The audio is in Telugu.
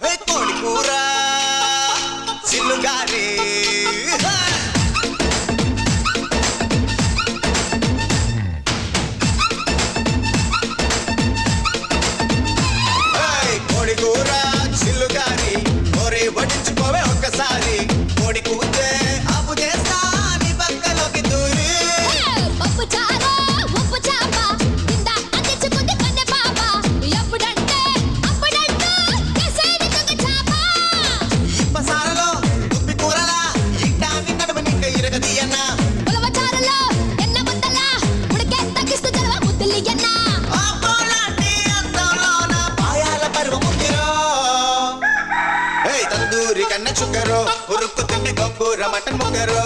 కోడి కూర చిల్లుగారి కోడి కూర చిల్లుగారి కోరి వడించుకోవే ఒక్కసారి కోడి కూతే అప్పు చేస్తా నీ పక్కలోకి దూరి పప్పు చారు ఉప్పు చాప కింద అందించుకుంది కన్నె పాప ఎప్పుడంటే అప్పుడంటూ కేసేది దొంగ చాప ఇప్పసారలో దుప్పి కూరలా ఇట్టాన్ని నడుము నింక ఇరగదీయన్న ఉలవ చారులో ఎన్న ముద్దల ఉడికే తగ్గిస్తూ చలవ ముద్దులియన్న అబ్బోలాంటి అందంలోన పాయాల పర్వముందిరో తందూరి కన్న చుక్కరో ఉరుక్కు తిండి గొంగూర మటన్ ముగ్గరో